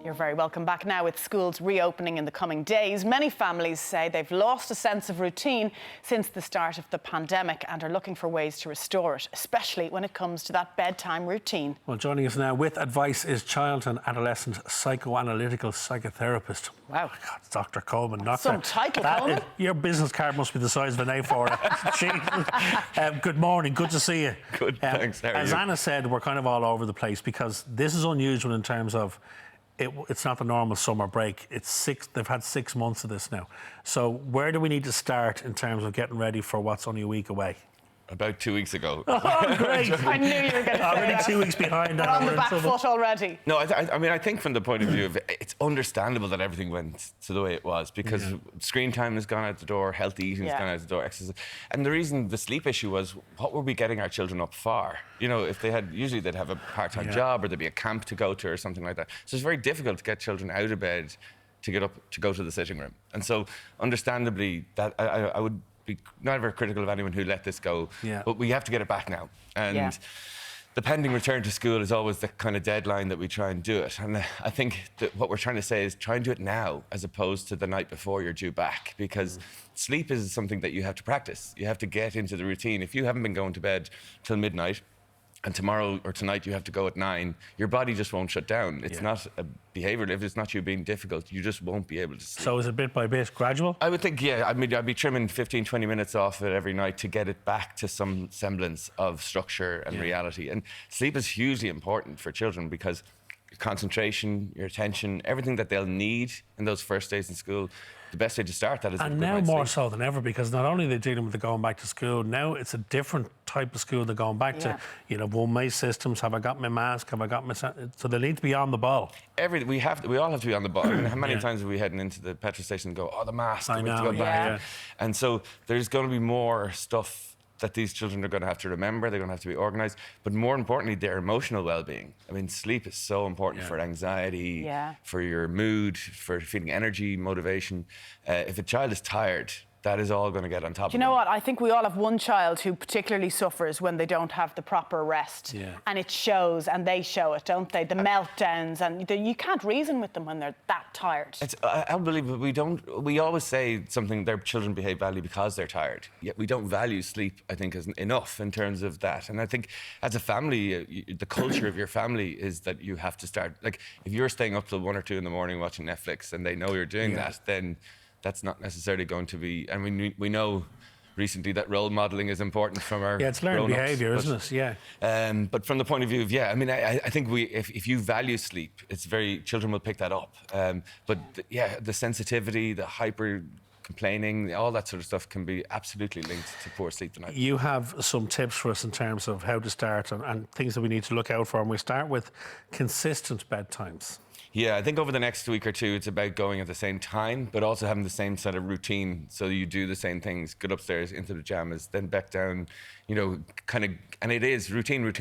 You're very welcome back. Now, with schools reopening in the coming days, many families say they've lost a sense of routine since the start of the pandemic and are looking for ways to restore it, especially when it comes to that bedtime routine. Well, joining us now with advice is child and adolescent psychoanalytical psychotherapist. Wow. God, it's Dr. Coleman. Some title, Coleman. Your business card must be the size of an A4. Good morning, good to see you. Good, thanks. How are as you? Anna said, we're kind of all over the place because this is unusual in terms of it's not the normal summer break. They've had 6 months of this now. So where do we need to start in terms of getting ready for what's only a week away? About 2 weeks ago. Oh, great. I knew you were going to say Already that. 2 weeks behind. We're on the back foot already. No, I mean, I think from the point of view of it's understandable that everything went to the way it was because screen time has gone out the door, healthy eating has gone out the door, exercise. And the reason the sleep issue was, what were we getting our children up for? You know, if they had, usually they'd have a part-time job or there'd be a camp to go to or something like that. So it's very difficult to get children out of bed to get up to go to the sitting room. And so, understandably, that I would be never critical of anyone who let this go, but we have to get it back now. And the pending return to school is always the kind of deadline that we try and do it. And I think that what we're trying to say is try and do it now as opposed to the night before you're due back, because sleep is something that you have to practice. You have to get into the routine. If you haven't been going to bed till midnight, and tomorrow or tonight you have to go at 9, your body just won't shut down. It's not a behavioural. If it's not you being difficult, you just won't be able to sleep. So is it bit by bit, gradual? I would think, I mean, I'd be trimming 15, 20 minutes off it every night to get it back to some semblance of structure and reality. And sleep is hugely important for children because your concentration, your attention, everything that they'll need in those first days in school, the best way to start that is and now more so than ever, because not only are they dealing with the going back to school, now it's a different type of school they're going back to. You know, will my systems, have I got my mask, have I got my... So they need to be on the ball. We all have to be on the ball. I mean, how many times are we heading into the petrol station and go, oh, the mask, I we have know, to go back. And so there's going to be more stuff that these children are going to have to remember, they're going to have to be organised, but more importantly, their emotional well-being. I mean, sleep is so important for anxiety, for your mood, for feeling energy, motivation. If a child is tired, that is all going to get on top of them. Do you know what? I think we all have one child who particularly suffers when they don't have the proper rest. And it shows, and they show it, don't they? The meltdowns, and you can't reason with them when they're that tired. It's unbelievable. We always say something, their children behave badly because they're tired. Yet we don't value sleep, I think, as enough in terms of that. And I think as a family, the culture of your family is that you have to start, like, if you're staying up till 1 or 2 in the morning watching Netflix and they know you're doing that, then that's not necessarily going to be... I mean, we know recently that role modelling is important from our it's learned behaviour, isn't it? But from the point of view of, I mean, I think if you value sleep, children will pick that up. But the sensitivity, the hyper complaining, all that sort of stuff can be absolutely linked to poor sleep tonight. You have some tips for us in terms of how to start and things that we need to look out for, and we start with consistent bedtimes. Yeah, I think over the next week or two, it's about going at the same time, but also having the same sort of routine. So you do the same things, get upstairs into the pajamas, then back down, you know, kind of, and it is routine.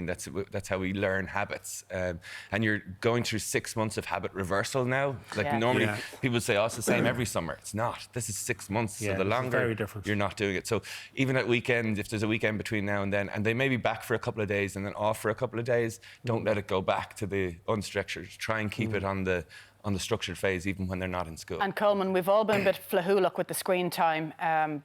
That's how we learn habits. And you're going through 6 months of habit reversal now. Like normally people say, oh, it's the same every summer. It's not. This is 6 months. So the longer very different. You're not doing it. So even at weekend, if there's a weekend between now and then, and they may be back for a couple of days and then off for a couple of days, don't let it go back to the unstructured. Try and keep it on the structured phase even when they're not in school. And Coleman, we've all been a bit flahoolic with the screen time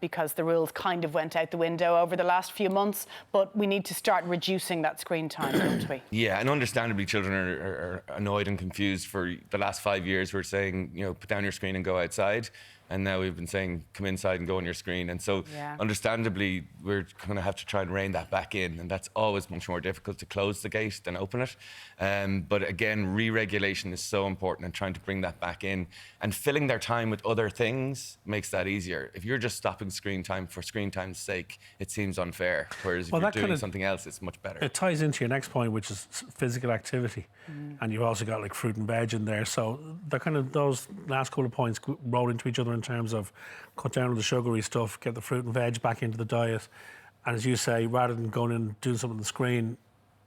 because the rules kind of went out the window over the last few months, but we need to start reducing that screen time, don't we? Yeah, and understandably children are annoyed and confused. For the last 5 years we're saying, you know, put down your screen and go outside. And now we've been saying, come inside and go on your screen. And so, understandably, we're going to have to try and rein that back in. And that's always much more difficult to close the gate than open it. But again, re-regulation is so important and trying to bring that back in. And filling their time with other things makes that easier. If you're just stopping screen time for screen time's sake, it seems unfair. Whereas if you're doing something else, it's much better. It ties into your next point, which is physical activity. And you've also got like fruit and veg in there. So they're kind of, those last couple of points roll into each other in terms of cut down on the sugary stuff, get the fruit and veg back into the diet, and as you say, rather than going in and doing something on the screen,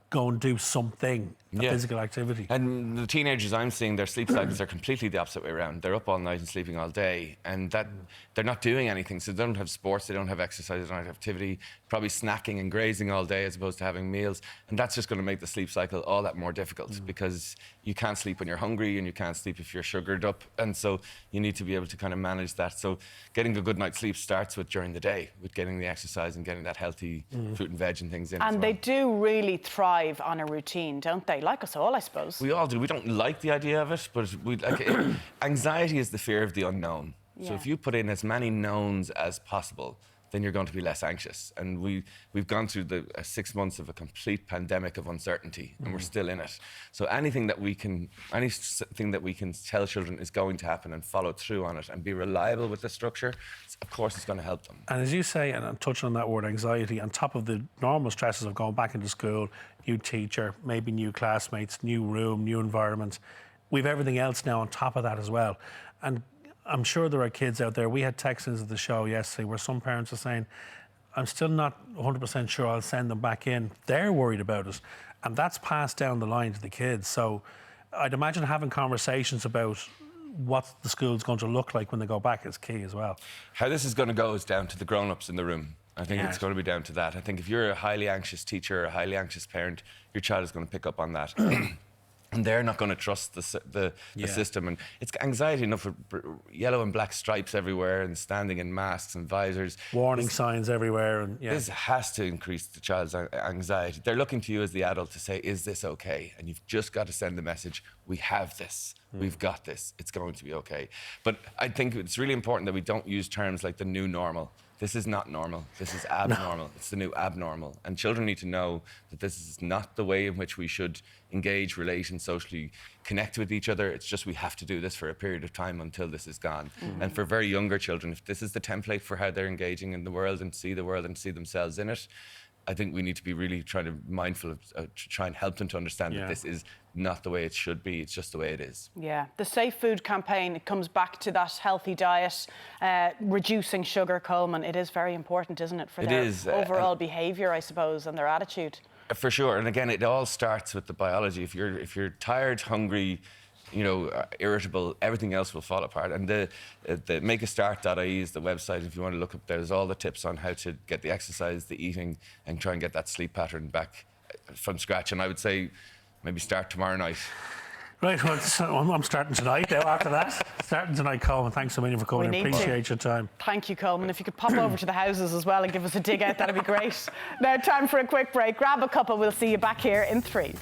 go and do something physical activity. And the teenagers I'm seeing, their sleep cycles are completely the opposite way around. They're up all night and sleeping all day, and that they're not doing anything. So they don't have sports, they don't have exercise, they don't have activity, probably snacking and grazing all day as opposed to having meals. And that's just going to make the sleep cycle all that more difficult because you can't sleep when you're hungry and you can't sleep if you're sugared up. And so you need to be able to kind of manage that. So getting a good night's sleep starts with during the day, with getting the exercise and getting that healthy fruit and veg and things in. And they do really thrive on a routine, don't they? Like us all, I suppose. We all do. We don't like the idea of it, but anxiety is the fear of the unknown. Yeah. So if you put in as many knowns as possible, then you're going to be less anxious. And we've gone through 6 months of a complete pandemic of uncertainty, and we're still in it. So anything that we can tell children is going to happen and follow through on it and be reliable with the structure, of course it's going to help them. And as you say, and I'm touching on that word anxiety, on top of the normal stresses of going back into school, new teacher, maybe new classmates, new room, new environment, we've everything else now on top of that as well. And I'm sure there are kids out there. We had texts into the show yesterday where some parents are saying, I'm still not 100% sure I'll send them back in. They're worried about it. And that's passed down the line to the kids. So I'd imagine having conversations about what the school's going to look like when they go back is key as well. How this is going to go is down to the grown-ups in the room. I think it's going to be down to that. I think if you're a highly anxious teacher, a highly anxious parent, your child is going to pick up on that. And they're not going to trust the system. And it's anxiety enough with yellow and black stripes everywhere and standing in masks and visors. Warning signs everywhere. And This has to increase the child's anxiety. They're looking to you as the adult to say, is this okay? And you've just got to send the message, we have this. We've got this. It's going to be okay. But I think it's really important that we don't use terms like the new normal. This is not normal. This is abnormal. No. It's the new abnormal. And children need to know that this is not the way in which we should engage, relate, and socially connect with each other. It's just we have to do this for a period of time until this is gone. And for very younger children, if this is the template for how they're engaging in the world and see themselves in it, I think we need to be really mindful of try and help them to understand that this is not the way it should be. It's just the way it is. Yeah, the Safe Food campaign, it comes back to that healthy diet, reducing sugar, Coleman. It is very important, isn't it, for their overall behaviour, I suppose, and their attitude. For sure. And again, it all starts with the biology. If you're tired, hungry, irritable, everything else will fall apart. And the makeastart.ie is the website. If you want to look up, there's all the tips on how to get the exercise, the eating, and try and get that sleep pattern back from scratch. And I would say maybe start tomorrow night. Right, well, I'm starting tonight now after that. Starting tonight, Coleman. Thanks so much for coming. Appreciate your time. Thank you, Coleman. If you could pop over to the houses as well and give us a dig out, that'd be great. Now, time for a quick break. Grab a cuppa. We'll see you back here in 3.